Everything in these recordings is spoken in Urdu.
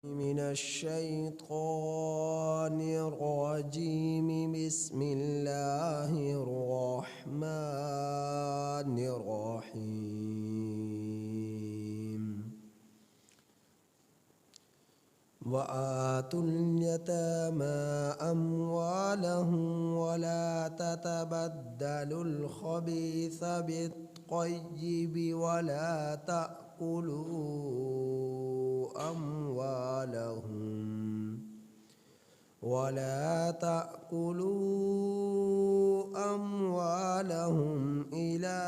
من الشيطان الرجيم. بسم الله الرحمن الرحيم. وآتوا اليتامى أموالهم ولا تتبدلوا الخبيث بالطيب ولا تأكلوا أموالهم إلى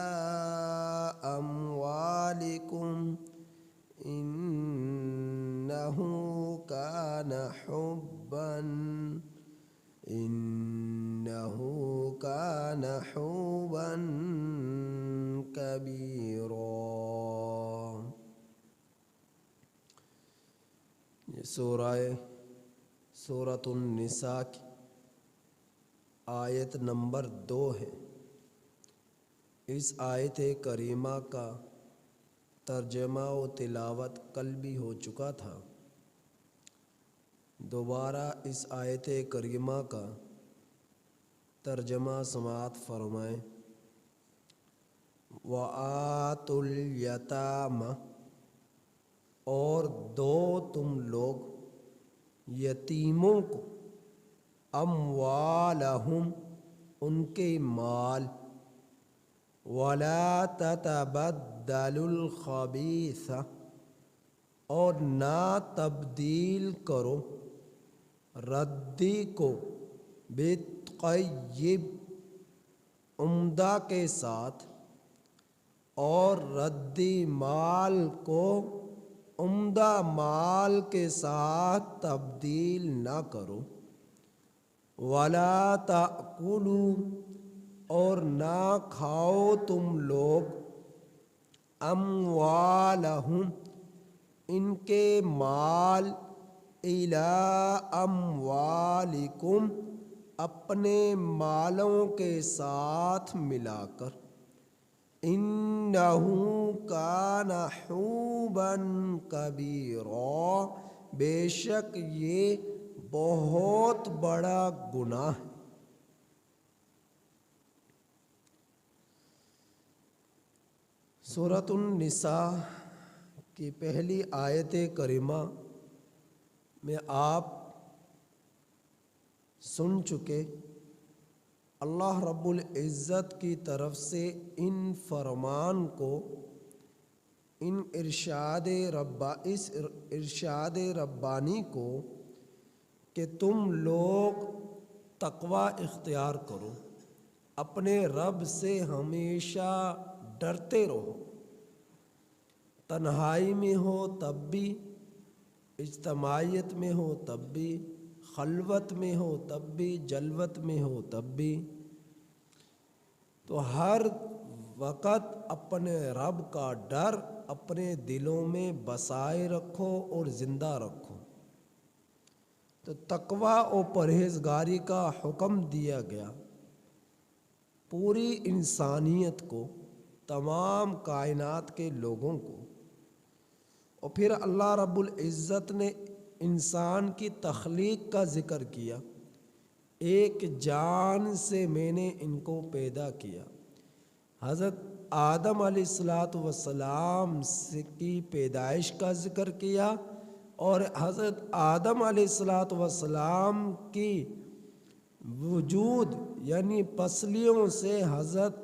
أموالكم إنه كان حوبا كبيرا. یہ سورۃ النساء کی آیت نمبر 2 ہے. اس آیت کریمہ کا ترجمہ و تلاوت کل بھی ہو چکا تھا. دوبارہ اس آیت کریمہ کا ترجمہ سماعت فرمائیں. وَآتُوا الْيَتَامَى، اور دو تم لوگ یتیموں کو، اموالہم، ان کے مال، ولا تتبدلوا الخبیث، اور نہ تبدیل کرو ردی کو، بالطیب، عمدہ کے ساتھ، اور ردی مال کو عمدہ مال کے ساتھ تبدیل نہ کرو. ولا تأکلوا، اور نہ کھاؤ تم لوگ، اموالہم، ان کے مال، الی اموالکم، اپنے مالوں کے ساتھ ملا کر، انہ کان حوبا کبیرا، بے شک یہ بہت بڑا گناہ ہے. سورۃ النساء کی پہلی آیت کریمہ میں آپ سن چکے اللہ رب العزت کی طرف سے ان فرمان کو، اس ارشاد ربانی کو کہ تم لوگ تقوی اختیار کرو، اپنے رب سے ہمیشہ ڈرتے رہو، تنہائی میں ہو تب بھی، اجتماعیت میں ہو تب بھی، خلوت میں ہو تب بھی، جلوت میں ہو تب بھی. تو ہر وقت اپنے رب کا ڈر اپنے دلوں میں بسائے رکھو اور زندہ رکھو. تو تقوی و پرہیزگاری کا حکم دیا گیا پوری انسانیت کو، تمام کائنات کے لوگوں کو. اور پھر اللہ رب العزت نے انسان کی تخلیق کا ذکر کیا. ایک جان سے میں نے ان کو پیدا کیا. حضرت آدم علیہ السلام کی پیدائش کا ذکر کیا، اور حضرت آدم علیہ السلام کی وجود یعنی پسلیوں سے حضرت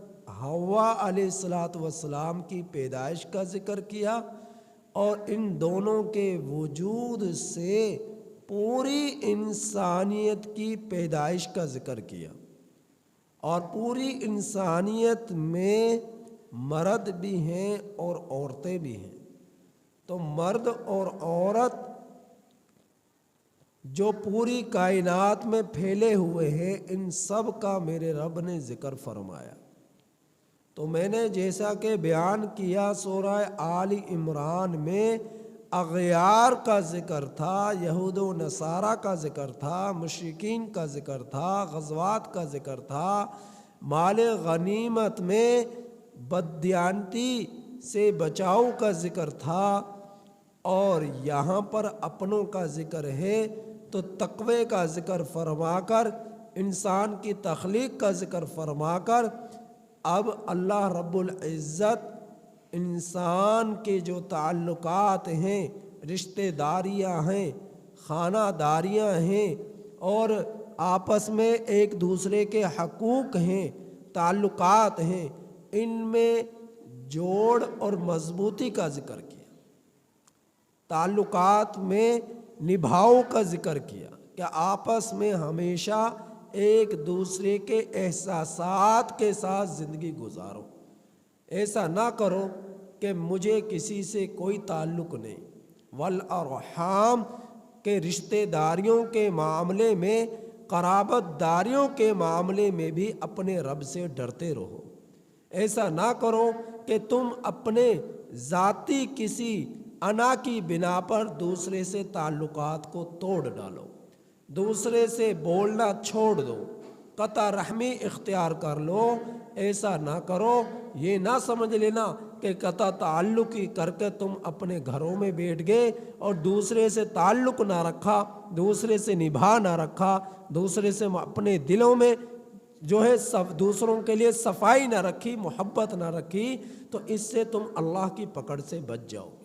حوا علیہ السلام کی پیدائش کا ذکر کیا، اور ان دونوں کے وجود سے پوری انسانیت کی پیدائش کا ذکر کیا. اور پوری انسانیت میں مرد بھی ہیں اور عورتیں بھی ہیں. تو مرد اور عورت جو پوری کائنات میں پھیلے ہوئے ہیں، ان سب کا میرے رب نے ذکر فرمایا. تو میں نے جیسا کہ بیان کیا سورہ آل عمران میں اغیار کا ذکر تھا، یہود و نصارہ کا ذکر تھا، مشرکین کا ذکر تھا، غزوات کا ذکر تھا، مال غنیمت میں بددیانتی سے بچاؤ کا ذکر تھا، اور یہاں پر اپنوں کا ذکر ہے تو تقوی کا ذکر فرما کر، انسان کی تخلیق کا ذکر فرما کر، اب اللہ رب العزت انسان کے جو تعلقات ہیں، رشتہ داریاں ہیں، خانہ داریاں ہیں، اور آپس میں ایک دوسرے کے حقوق ہیں، تعلقات ہیں، ان میں جوڑ اور مضبوطی کا ذکر کیا، تعلقات میں نبھاؤ کا ذکر کیا کہ آپس میں ہمیشہ ایک دوسرے کے احساسات کے ساتھ زندگی گزارو۔ ایسا نہ کرو کہ مجھے کسی سے کوئی تعلق نہیں، والارحام کے رشتہ داریوں کے معاملے میں، قرابت داریوں کے معاملے میں بھی اپنے رب سے ڈرتے رہو۔ ایسا نہ کرو کہ تم اپنے ذاتی کسی انا کی بنا پر دوسرے سے تعلقات کو توڑ ڈالو، دوسرے سے بولنا چھوڑ دو، قطع رحمی اختیار کر لو۔ ایسا نہ کرو، یہ نہ سمجھ لینا کہ قطع تعلق ہی کر کے تم اپنے گھروں میں بیٹھ گئے اور دوسرے سے تعلق نہ رکھا، دوسرے سے نبھا نہ رکھا، دوسرے سے اپنے دلوں میں جو ہے دوسروں کے لیے صفائی نہ رکھی، محبت نہ رکھی، تو اس سے تم اللہ کی پکڑ سے بچ جاؤ گے۔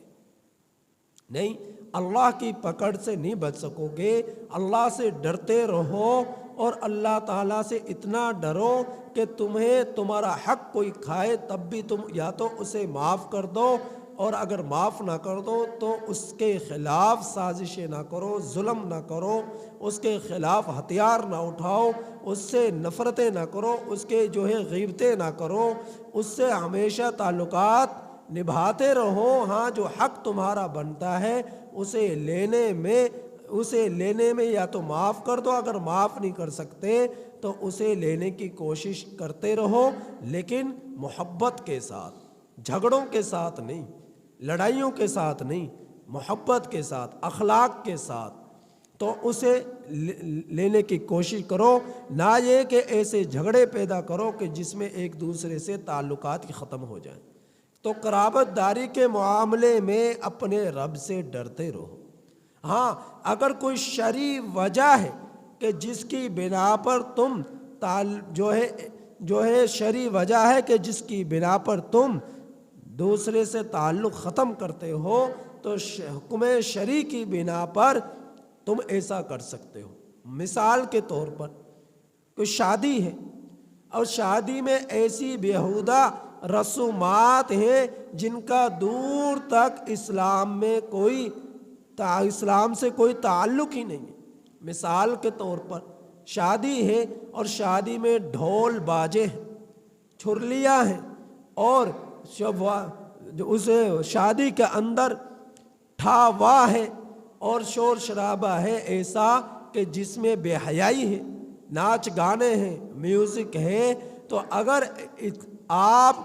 نہیں، اللہ کی پکڑ سے نہیں بچ سکو گے۔ اللہ سے ڈرتے رہو، اور اللہ تعالیٰ سے اتنا ڈرو کہ تمہیں تمہارا حق کوئی کھائے تب بھی تم یا تو اسے معاف کر دو، اور اگر معاف نہ کر دو تو اس کے خلاف سازشیں نہ کرو، ظلم نہ کرو، اس کے خلاف ہتھیار نہ اٹھاؤ، اس سے نفرتیں نہ کرو، اس کے جو ہے غیبتیں نہ کرو، اس سے ہمیشہ تعلقات نبھاتے رہو۔ ہاں، جو حق تمہارا بنتا ہے اسے لینے میں یا تو معاف کر دو، اگر معاف نہیں کر سکتے تو اسے لینے کی کوشش کرتے رہو، لیکن محبت کے ساتھ، جھگڑوں کے ساتھ نہیں، لڑائیوں کے ساتھ نہیں، محبت کے ساتھ، اخلاق کے ساتھ، تو اسے لینے کی کوشش کرو، نہ یہ کہ ایسے جھگڑے پیدا کرو کہ جس میں ایک دوسرے سے تعلقات ہی ختم ہو جائیں۔ تو قرابت داری کے معاملے میں اپنے رب سے ڈرتے رہو۔ ہاں، اگر کوئی شرعی وجہ ہے کہ جس کی بنا پر تم جو ہے شرعی وجہ ہے کہ جس کی بنا پر تم دوسرے سے تعلق ختم کرتے ہو، تو حکم شرعی کی بنا پر تم ایسا کر سکتے ہو۔ مثال کے طور پر کوئی شادی ہے، اور شادی میں ایسی بیہودہ رسومات ہیں جن کا دور تک اسلام سے کوئی تعلق ہی نہیں ہے۔ مثال کے طور پر شادی ہے، اور شادی میں ڈھول باجے ہیں، چھرلیاں ہیں، اور اس شادی کے اندر ٹھا وا ہے اور شور شرابہ ہے ایسا کہ جس میں بے حیائی ہے، ناچ گانے ہیں، میوزک ہے، تو اگر آپ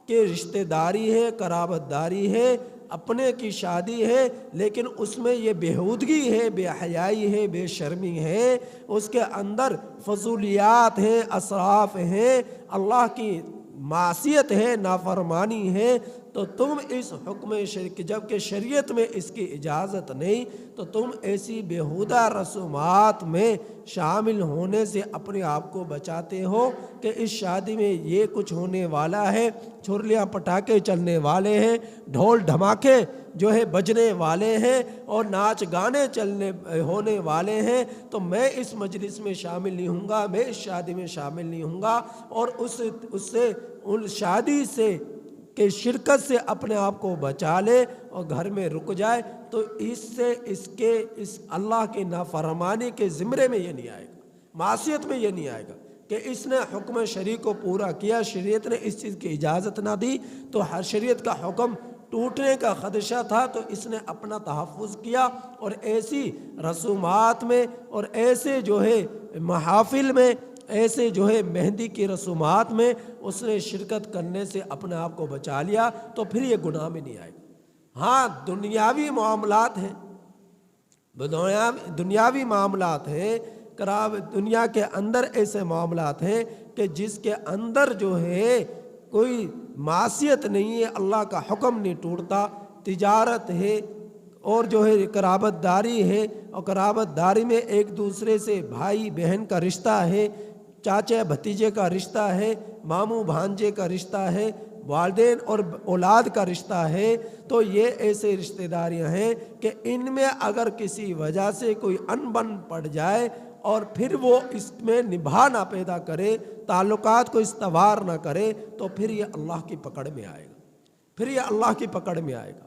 کے رشتہ داری ہے، قرابت داری ہے، اپنے کی شادی ہے، لیکن اس میں یہ بےہودگی ہے، بے حیائی ہے، بے شرمی ہے، اس کے اندر فضولیات ہیں، اسراف ہیں، اللہ کی معصیت ہے، نافرمانی ہے، تو تم اس حکم جبکہ شریعت میں اس کی اجازت نہیں، تو تم ایسی بیہودہ رسومات میں شامل ہونے سے اپنے آپ کو بچاتے ہو کہ اس شادی میں یہ کچھ ہونے والا ہے، چھرلیاں پٹاخے چلنے والے ہیں، ڈھول دھماکے جو ہے بجنے والے ہیں، اور ناچ گانے ہونے والے ہیں، تو میں اس مجلس میں شامل نہیں ہوں گا، میں اس شادی میں شامل نہیں ہوں گا، اور ان شادی سے کہ شرکت سے اپنے آپ کو بچا لے اور گھر میں رک جائے، تو اس اللہ کی نافرمانی کے زمرے میں یہ نہیں آئے گا، معصیت میں یہ نہیں آئے گا کہ اس نے حکم شرعی کو پورا کیا، شریعت نے اس چیز کی اجازت نہ دی، تو ہر شریعت کا حکم ٹوٹنے کا خدشہ تھا، تو اس نے اپنا تحفظ کیا، اور ایسی رسومات میں اور ایسے جو ہے محافل میں، ایسے جو ہے مہندی کی رسومات میں اس نے شرکت کرنے سے اپنے آپ کو بچا لیا، تو پھر یہ گناہ میں نہیں آئے گا۔ ہاں، دنیاوی معاملات ہیں، دنیاوی معاملات ہیں، دنیا کے اندر ایسے معاملات ہیں کہ جس کے اندر جو ہے کوئی معصیت نہیں ہے، اللہ کا حکم نہیں ٹوٹتا، تجارت ہے، اور جو ہے قرابت داری ہے، اور قرابت داری میں ایک دوسرے سے بھائی بہن کا رشتہ ہے، چاچا بھتیجے کا رشتہ ہے، ماموں بھانجے کا رشتہ ہے، والدین اور اولاد کا رشتہ ہے، تو یہ ایسے رشتہ داریاں ہیں کہ ان میں اگر کسی وجہ سے کوئی انبن پڑ جائے اور پھر وہ اس میں نبھا نہ پیدا کرے، تعلقات کو استوار نہ کرے، تو پھر یہ اللہ کی پکڑ میں آئے گا، پھر یہ اللہ کی پکڑ میں آئے گا۔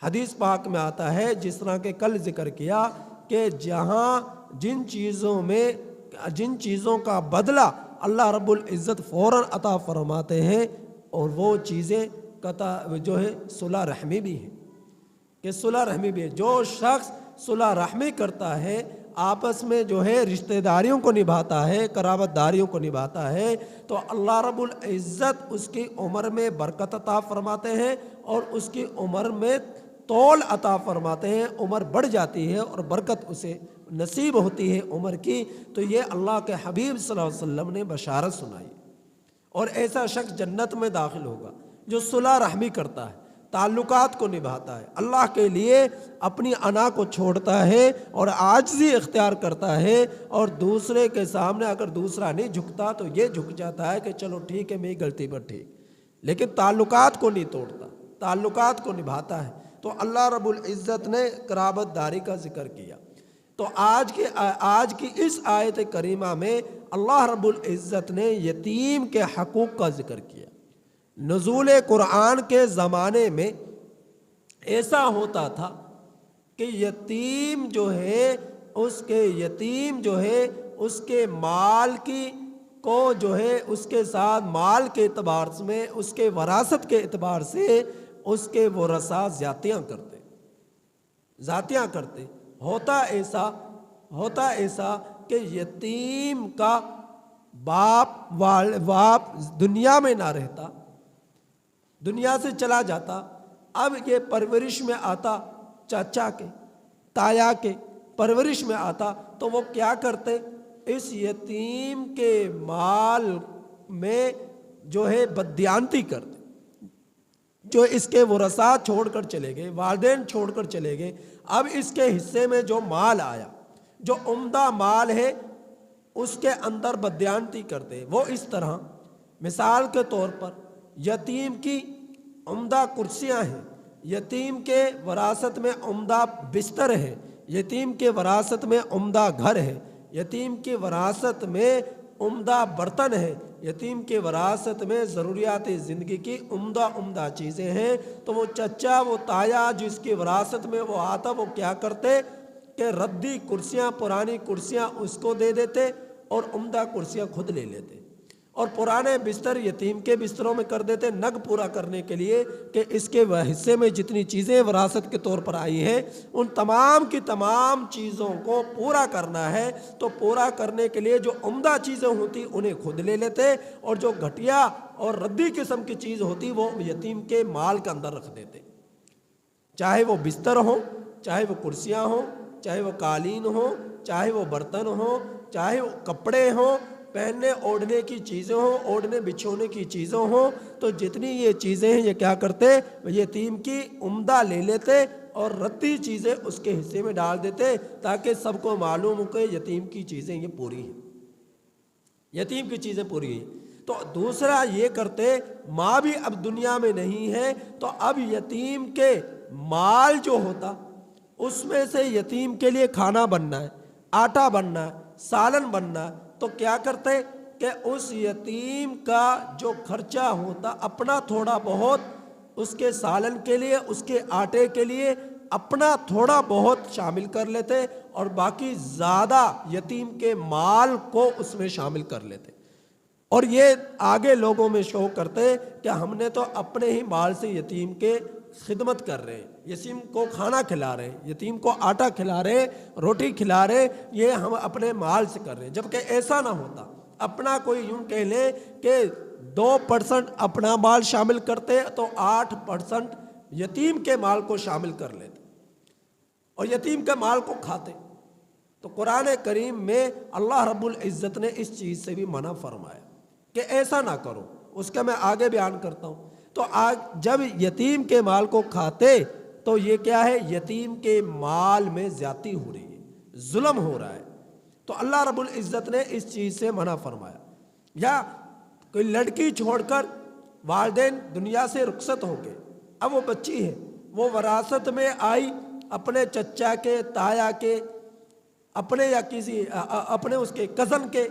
حدیث پاک میں آتا ہے، جس طرح کہ کل ذکر کیا، کہ جہاں جن چیزوں کا بدلہ اللہ رب العزت فوراً عطا فرماتے ہیں، اور وہ چیزیں جو ہے صلح رحمی بھی ہیں، کہ صلح رحمی بھی ہے۔ جو شخص صلح رحمی کرتا ہے، آپس میں جو ہے رشتہ داریوں کو نبھاتا ہے، قرابت داریوں کو نبھاتا ہے، تو اللہ رب العزت اس کی عمر میں برکت عطا فرماتے ہیں، اور اس کی عمر میں طول عطا فرماتے ہیں، عمر بڑھ جاتی ہے اور برکت اسے نصیب ہوتی ہے عمر کی۔ تو یہ اللہ کے حبیب صلی اللہ علیہ وسلم نے بشارت سنائی، اور ایسا شخص جنت میں داخل ہوگا جو صلح رحمی کرتا ہے، تعلقات کو نبھاتا ہے، اللہ کے لیے اپنی انا کو چھوڑتا ہے اور عاجزی اختیار کرتا ہے، اور دوسرے کے سامنے اگر دوسرا نہیں جھکتا تو یہ جھک جاتا ہے کہ چلو ٹھیک ہے، میری غلطی پر ٹھیک، لیکن تعلقات کو نہیں توڑتا، تعلقات کو نبھاتا ہے۔ تو اللہ رب العزت نے قرابت داری کا ذکر کیا۔ تو آج کی اس آیت کریمہ میں اللہ رب العزت نے یتیم کے حقوق کا ذکر کیا۔ نزول قرآن کے زمانے میں ایسا ہوتا تھا کہ یتیم جو ہے اس کے مال کی کو جو ہے اس کے ساتھ مال کے اعتبار میں، اس کے وراثت کے اعتبار سے اس کے ورثاء زیادتیاں کرتے۔ ہوتا ایسا کہ یتیم کا باپ دنیا میں نہ رہتا، دنیا سے چلا جاتا، اب یہ پرورش میں آتا، چاچا کے تایا کے پرورش میں آتا، تو وہ کیا کرتے، اس یتیم کے مال میں جو ہے بددیانتی کرتے۔ جو اس کے ورثاء چھوڑ کر چلے گئے، والدین چھوڑ کر چلے گئے، اب اس کے حصے میں جو مال آیا، جو عمدہ مال ہے، اس کے اندر بددیانتی کرتے۔ وہ اس طرح، مثال کے طور پر یتیم کی عمدہ کرسیاں ہیں، یتیم کے وراثت میں عمدہ بستر ہے، یتیم کے وراثت میں عمدہ گھر ہے، یتیم کی وراثت میں عمدہ برتن ہے، یتیم کے وراثت میں ضروریات زندگی کی عمدہ چیزیں ہیں، تو وہ چچا، وہ تایا جس کی وراثت میں وہ آتا، وہ کیا کرتے کہ ردی کرسیاں، پرانی کرسیاں اس کو دے دیتے اور عمدہ کرسیاں خود لے لیتے، اور پرانے بستر یتیم کے بستروں میں کر دیتے، نگ پورا کرنے کے لیے کہ اس کے حصے میں جتنی چیزیں وراثت کے طور پر آئی ہیں ان تمام کی تمام چیزوں کو پورا کرنا ہے، تو پورا کرنے کے لیے جو عمدہ چیزیں ہوتی انہیں خود لے لیتے، اور جو گھٹیا اور ردی قسم کی چیز ہوتی وہ یتیم کے مال کے اندر رکھ دیتے، چاہے وہ بستر ہو، چاہے وہ کرسیاں ہوں، چاہے وہ قالین ہو، چاہے وہ برتن ہو، چاہے وہ کپڑے ہوں، پہننے اوڑھنے کی چیزیں ہوں، اوڑھنے بچھونے کی چیزیں ہوں، تو جتنی یہ چیزیں ہیں یہ کیا کرتے، یتیم کی عمدہ لے لیتے اور ردی چیزیں اس کے حصے میں ڈال دیتے، تاکہ سب کو معلوم ہو کہ یتیم کی چیزیں یہ پوری ہیں، یتیم کی چیزیں پوری ہیں۔ تو دوسرا یہ کرتے، ماں بھی اب دنیا میں نہیں ہے، تو اب یتیم کے مال جو ہوتا اس میں سے یتیم کے لیے کھانا بننا ہے، آٹا بننا ہے، سالن بننا ہے، تو کیا کرتے کہ اس یتیم کا جو خرچہ ہوتا اپنا تھوڑا بہت اس کے سالن کے لیے، اس کے آٹے کے لیے اپنا تھوڑا بہت شامل کر لیتے، اور باقی زیادہ یتیم کے مال کو اس میں شامل کر لیتے، اور یہ آگے لوگوں میں شو کرتے کہ ہم نے تو اپنے ہی مال سے یتیم کے خدمت کر رہے ہیں، یتیم کو کھانا کھلا رہے ہیں، یتیم کو آٹا کھلا رہے، روٹی کھلا رہے، یہ ہم اپنے مال سے کر رہے ہیں، جبکہ ایسا نہ ہوتا۔ اپنا کوئی یوں کہہ لے کہ 2% اپنا مال شامل کرتے تو 8% یتیم کے مال کو شامل کر لیتے اور یتیم کے مال کو کھاتے۔ تو قرآن کریم میں اللہ رب العزت نے اس چیز سے بھی منع فرمایا کہ ایسا نہ کرو، اس کا میں آگے بیان کرتا ہوں۔ تو جب یتیم کے مال کو کھاتے تو یہ کیا ہے؟ یتیم کے مال میں زیادتی ہو رہی ہے، ظلم ہو رہا ہے۔ تو اللہ رب العزت نے اس چیز سے منع فرمایا۔ یا کوئی لڑکی چھوڑ کر والدین دنیا سے رخصت ہو گئے، اب وہ بچی ہے، وہ وراثت میں آئی اپنے چچا کے، تایا کے، اپنے یا کسی اپنے اس کے کزن کے،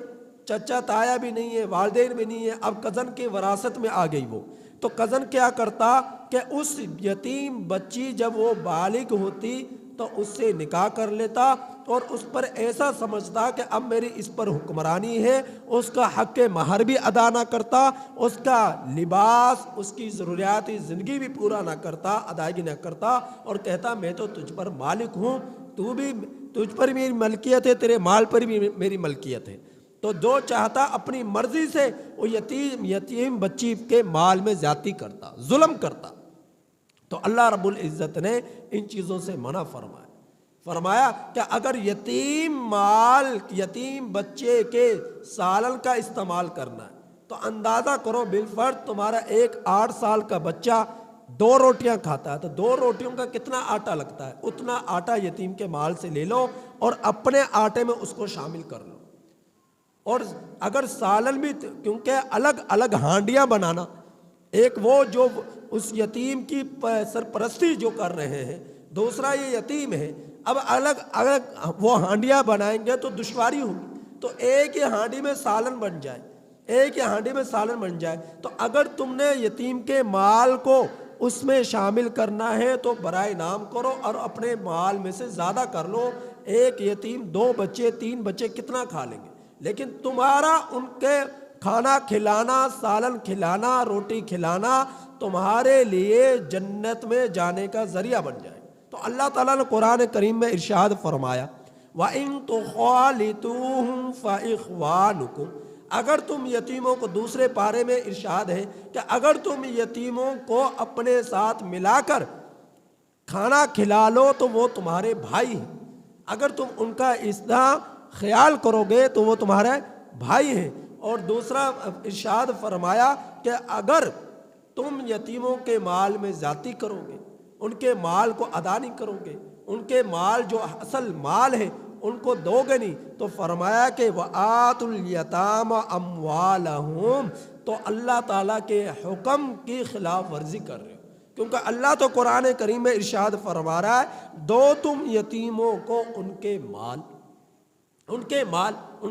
چچا تایا بھی نہیں ہے، والدین بھی نہیں ہے، اب کزن کے وراثت میں آ گئی وہ، تو کزن کیا کرتا کہ اس یتیم بچی جب وہ بالغ ہوتی تو اس سے نکاح کر لیتا اور اس پر ایسا سمجھتا کہ اب میری اس پر حکمرانی ہے، اس کا حق مہر بھی ادا نہ کرتا، اس کا لباس، اس کی ضروریات زندگی بھی پورا نہ کرتا، ادائیگی نہ کرتا، اور کہتا میں تو تجھ پر مالک ہوں، تجھ پر میری ملکیت ہے، تیرے مال پر بھی میری ملکیت ہے۔ تو جو چاہتا اپنی مرضی سے وہ یتیم بچی کے مال میں زیادتی کرتا، ظلم کرتا۔ تو اللہ رب العزت نے ان چیزوں سے منع فرمایا کہ اگر یتیم بچے کے سالن کا استعمال کرنا ہے تو اندازہ کرو بالفرض تمہارا ایک 8 سال کا بچہ 2 روٹیاں کھاتا ہے تو 2 روٹیوں کا کتنا آٹا لگتا ہے؟ اتنا آٹا یتیم کے مال سے لے لو اور اپنے آٹے میں اس کو شامل کر لو۔ اور اگر سالن بھی، کیونکہ الگ الگ ہانڈیاں بنانا، ایک وہ جو اس یتیم کی سرپرستی جو کر رہے ہیں، دوسرا یہ یتیم ہے، اب الگ الگ وہ ہانڈیاں بنائیں گے تو دشواری ہوگی، تو ایک ہی ہانڈی میں سالن بن جائے، تو اگر تم نے یتیم کے مال کو اس میں شامل کرنا ہے تو برائے نام کرو اور اپنے مال میں سے زیادہ کر لو۔ ایک یتیم 2 بچے 3 بچے کتنا کھا لیں گے؟ لیکن تمہارا ان کے کھانا کھلانا، سالن کھلانا، روٹی کھلانا تمہارے لیے جنت میں جانے کا ذریعہ بن جائے۔ تو اللہ تعالیٰ نے قرآن کریم میں ارشاد فرمایا وَإِن تُخَالِطُوهُمْ فَإِخْوَانُكُمْ، اگر تم یتیموں کو، دوسرے پارے میں ارشاد ہے کہ اگر تم یتیموں کو اپنے ساتھ ملا کر کھانا کھلا لو تو وہ تمہارے بھائی ہیں، اگر تم ان کا اصلاح خیال کرو گے تو وہ تمہارے بھائی ہیں۔ اور دوسرا ارشاد فرمایا کہ اگر تم یتیموں کے مال میں زیادتی کرو گے، ان کے مال کو ادا نہیں کرو گے، ان کے مال جو اصل مال ہے ان کو دو گے نہیں، تو فرمایا کہ وَآتُوا الْيَتَامَ أَمْوَالَهُمْ، تو اللہ تعالیٰ کے حکم کی خلاف ورزی کر رہے ہو، کیونکہ اللہ تو قرآن کریم میں ارشاد فرما رہا ہے دو تم یتیموں کو ان کے ان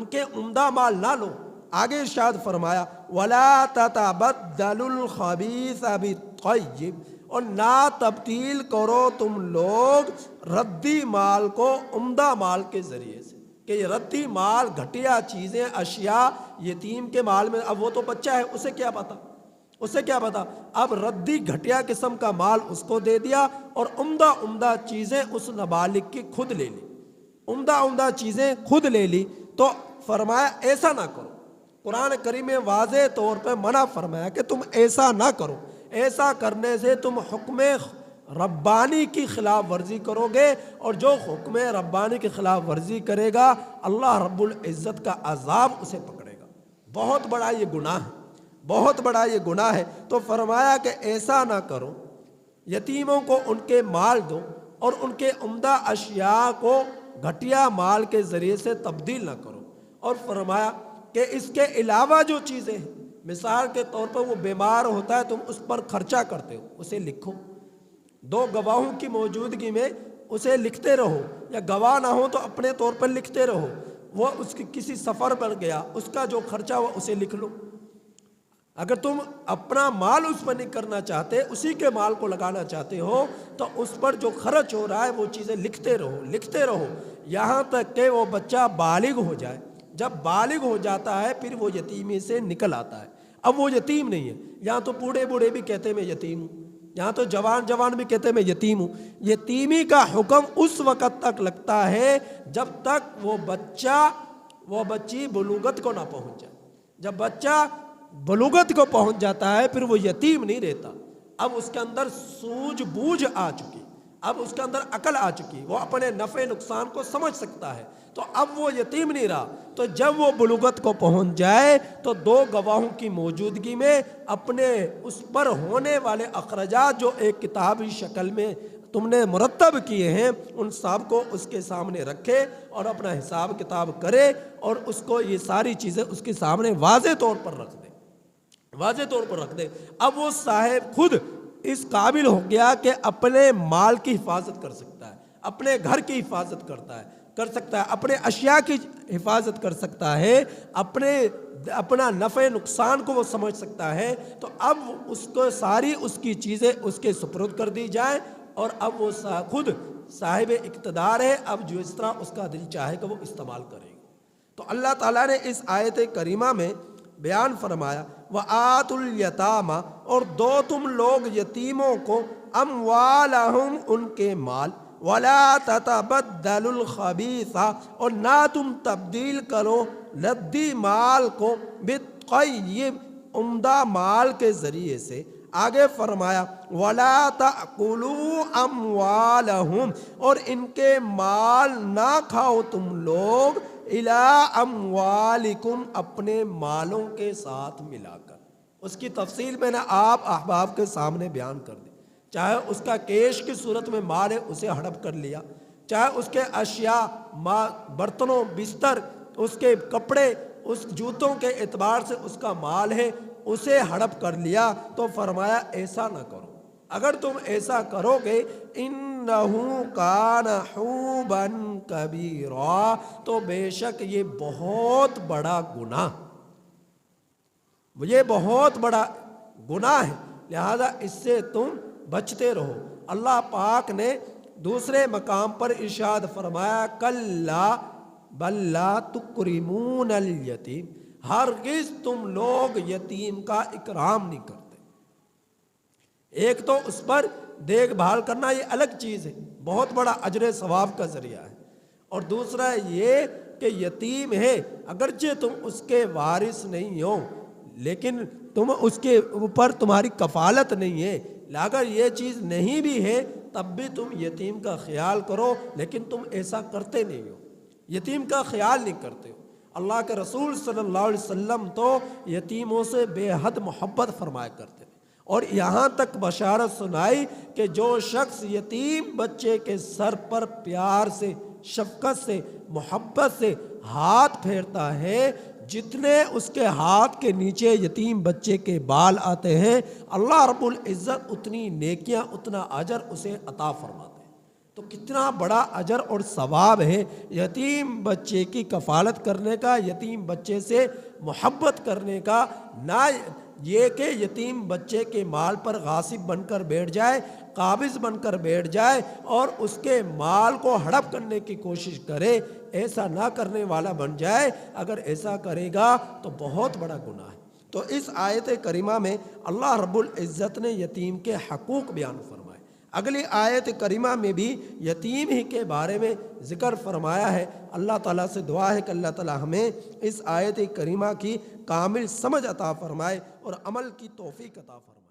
کے عمدہ مال نہ لو۔ آگے ارشاد فرمایا وَلَا تَتَبَدَّلُوا الْخَبِيثَ بِالطَّيِّبِ، اور نہ تبدیل کرو تم لوگ ردی مال کو عمدہ مال کے ذریعے سے، کہ یہ ردی مال، گھٹیا چیزیں، اشیاء یتیم کے مال میں، اب وہ تو بچہ ہے، اسے کیا پتا، اب ردی گھٹیا قسم کا مال اس کو دے دیا اور عمدہ چیزیں اس نابالغ کی خود لے لی، عمدہ چیزیں خود لے لی۔ تو فرمایا ایسا نہ کرو، قرآن کریم میں واضح طور پہ منع فرمایا کہ تم ایسا نہ کرو، ایسا کرنے سے تم حکم ربانی کی خلاف ورزی کرو گے، اور جو حکم ربانی کی خلاف ورزی کرے گا اللہ رب العزت کا عذاب اسے پکڑے گا۔ بہت بڑا یہ گناہ ہے، تو فرمایا کہ ایسا نہ کرو، یتیموں کو ان کے مال دو اور ان کے عمدہ اشیاء کو گھٹیا مال کے ذریعے سے تبدیل نہ کرو۔ اور فرمایا کہ اس کے علاوہ جو چیزیں ہیں، مثال کے طور پر وہ بیمار ہوتا ہے، تم اس پر خرچہ کرتے ہو، اسے لکھو، 2 گواہوں کی موجودگی میں اسے لکھتے رہو، یا گواہ نہ ہو تو اپنے طور پر لکھتے رہو، وہ اس کی کسی سفر پر گیا، اس کا جو خرچہ ہوا اسے لکھ لو۔ اگر تم اپنا مال اس پر نہیں کرنا چاہتے، اسی کے مال کو لگانا چاہتے ہو، تو اس پر جو خرچ ہو رہا ہے وہ چیزیں لکھتے رہو یہاں تک کہ وہ بچہ بالغ ہو جائے۔ جب بالغ ہو جاتا ہے پھر وہ یتیمی سے نکل آتا ہے، اب وہ یتیم نہیں ہے، یہاں تو بوڑھے بھی کہتے ہیں میں یتیم ہوں، یہاں تو جوان بھی کہتے ہیں میں یتیم ہوں۔ یتیمی کا حکم اس وقت تک لگتا ہے جب تک وہ بچی بلوغت کو نہ پہنچ جائے۔ جب بچہ بلوغت کو پہنچ جاتا ہے پھر وہ یتیم نہیں رہتا، اب اس کے اندر سوجھ بوجھ آ چکی، اب اس کے اندر عقل آ چکی، وہ اپنے نفع نقصان کو سمجھ سکتا ہے، تو اب وہ یتیم نہیں رہا۔ تو جب وہ بلوغت کو پہنچ جائے تو 2 گواہوں کی موجودگی میں اپنے اس پر ہونے والے اخراجات جو ایک کتابی شکل میں تم نے مرتب کیے ہیں ان سب کو اس کے سامنے رکھے اور اپنا حساب کتاب کرے اور اس کو یہ ساری چیزیں اس کے سامنے واضح طور پر رکھ دے، واضح طور پر رکھ دے۔ اب وہ صاحب خود اس قابل ہو گیا کہ اپنے مال کی حفاظت کر سکتا ہے، اپنے گھر کی حفاظت کر سکتا ہے، اپنے اشیاء کی حفاظت کر سکتا ہے، اپنا نفع نقصان کو وہ سمجھ سکتا ہے۔ تو اب اس کو ساری اس کی چیزیں اس کے سپرد کر دی جائیں اور اب وہ خود صاحب اقتدار ہے، اب جو اس طرح اس کا دل چاہے کہ وہ استعمال کرے گا۔ تو اللہ تعالیٰ نے اس آیت کریمہ میں بیان فرمایا وَآتُوا الْيَتَامَ، اور دو تم لوگ یتیموں کو اموالہم ان کے مال، وَلَا تَتَبَدَّلُوا الْخَبِيثَ، اور نہ تم تبدیل کرو ردی مال کو بالطیب، عمدہ مال کے ذریعے سے۔ آگے فرمایا وَلَا تَأْكُلُوا أَمْوَالَهُمْ، اور ان کے مال نہ کھاؤ تم لوگ إِلَىٰ أَمْوَالِكُمْ، اپنے مالوں کے ساتھ ملا کر۔ اس کی تفصیل میں نے آپ احباب کے سامنے بیان کر دی، چاہے اس کا کیش کی صورت میں مال ہے اسے ہڑپ کر لیا، چاہے اس کے اشیاء برتنوں بستر، اس کے کپڑے، اس جوتوں کے اعتبار سے اس کا مال ہے اسے ہڑپ کر لیا، تو فرمایا ایسا نہ کرو۔ اگر تم ایسا کرو گے اِنَّهُ كَانَ حُوبًا كَبِيرًا، تو بے شک یہ بہت بڑا گناہ، یہ بہت بڑا گناہ ہے، لہذا اس سے تم بچتے رہو۔ اللہ پاک نے دوسرے مقام پر ارشاد فرمایا کَلَّا بَل لَّا تُكْرِمُونَ الْيَتِيمَ، ہرگز تم لوگ یتیم کا اکرام نہیں کرتے۔ ایک تو اس پر دیکھ بھال کرنا یہ الگ چیز ہے، بہت بڑا اجر ثواب کا ذریعہ ہے، اور دوسرا یہ کہ یتیم ہے اگرچہ تم اس کے وارث نہیں ہو لیکن تم اس کے اوپر تمہاری کفالت نہیں ہے، اگر یہ چیز نہیں بھی ہے تب بھی تم یتیم کا خیال کرو، لیکن تم ایسا کرتے نہیں ہو، یتیم کا خیال نہیں کرتے ہو۔ اللہ کے رسول صلی اللہ علیہ وسلم تو یتیموں سے بے حد محبت فرمایا کرتے تھے، اور یہاں تک بشارت سنائی کہ جو شخص یتیم بچے کے سر پر پیار سے، شفقت سے، محبت سے ہاتھ پھیرتا ہے، جتنے اس کے ہاتھ کے نیچے یتیم بچے کے بال آتے ہیں اللہ رب العزت اتنی نیکیاں، اتنا اجر اسے عطا فرماتے ہیں۔ تو کتنا بڑا اجر اور ثواب ہے یتیم بچے کی کفالت کرنے کا، یتیم بچے سے محبت کرنے کا، نہ یہ کہ یتیم بچے کے مال پر غاصب بن کر بیٹھ جائے، قابض بن کر بیٹھ جائے اور اس کے مال کو ہڑپ کرنے کی کوشش کرے، ایسا نہ کرنے والا بن جائے۔ اگر ایسا کرے گا تو بہت بڑا گناہ ہے۔ تو اس آیت کریمہ میں اللہ رب العزت نے یتیم کے حقوق بیان فرمائے۔ اگلی آیت کریمہ میں بھی یتیم ہی کے بارے میں ذکر فرمایا ہے۔ اللہ تعالیٰ سے دعا ہے کہ اللہ تعالیٰ ہمیں اس آیت کریمہ کی کامل سمجھ عطا فرمائے اور عمل کی توفیق عطا فرمائے۔